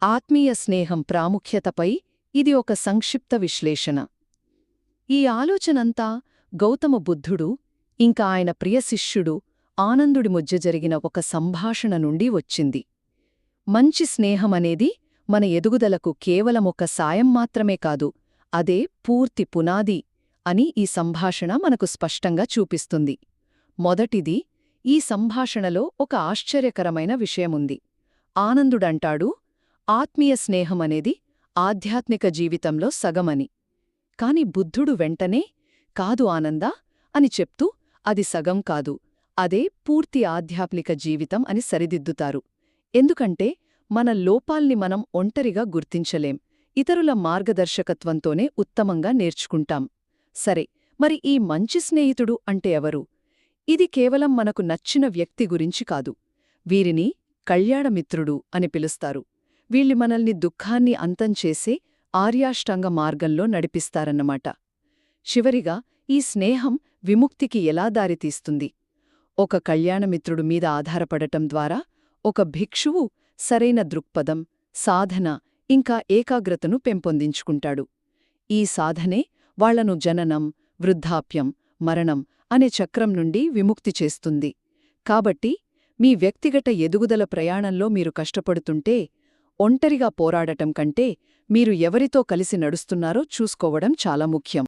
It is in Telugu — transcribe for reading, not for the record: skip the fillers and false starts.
ఆత్మీయ స్నేహం ప్రాముఖ్యతపై ఇది ఒక సంక్షిప్త విశ్లేషణ. ఈ ఆలోచనంతా గౌతమ బుద్ధుడు ఇంకా ఆయన ప్రియ శిష్యుడు ఆనందుడి మధ్య జరిగిన ఒక సంభాషణ నుండి వచ్చింది. మంచి స్నేహమనేది మన ఎదుగుదలకు కేవలమొక సాయం మాత్రమే కాదు, అదే పూర్తి పునాది అని ఈ సంభాషణ మనకు స్పష్టంగా చూపిస్తుంది. మొదటిది, ఈ సంభాషణలో ఒక ఆశ్చర్యకరమైన విషయముంది. ఆనందుడంటాడు, ఆత్మీయ స్నేహమనేది ఆధ్యాత్మిక జీవితంలో సగమని. కాని బుద్ధుడు వెంటనే, కాదు ఆనందా అని చెప్తూ, అది సగం కాదు, అదే పూర్తి ఆధ్యాత్మిక జీవితం అని సరిదిద్దుతారు. ఎందుకంటే మన లోపాల్ని మనం ఒంటరిగా గుర్తించలేం, ఇతరుల మార్గదర్శకత్వంతోనే ఉత్తమంగా నేర్చుకుంటాం. సరే, మరి ఈ మంచి స్నేహితుడు అంటే ఎవరు? ఇది కేవలం మనకు నచ్చిన వ్యక్తి గురించి కాదు. వీరిని కళ్యాణమిత్రుడు అని పిలుస్తారు. వీళ్ళు మనల్ని దుఃఖాన్ని అంతం చేసే ఆర్యాష్టాంగ మార్గంలో నడిపిస్తారన్నమాట. చివరిగా, ఈ స్నేహం విముక్తికి ఎలా దారితీస్తుంది? ఒక కళ్యాణమిత్రుడు మీద ఆధారపడటం ద్వారా ఒక భిక్షువు సరైన దృక్పథం, సాధన ఇంకా ఏకాగ్రతను పెంపొందించుకుంటాడు. ఈ సాధనే వాళ్లను జననం, వృద్ధాప్యం, మరణం అనే చక్రం నుండి విముక్తి చేస్తుంది. కాబట్టి మీ వ్యక్తిగత ఎదుగుదల ప్రయాణంలో మీరు కష్టపడుతుంటే, ఒంటరిగా పోరాడటం కంటే మీరు ఎవరితో కలిసి నడుస్తున్నారో చూసుకోవడం చాలా ముఖ్యం.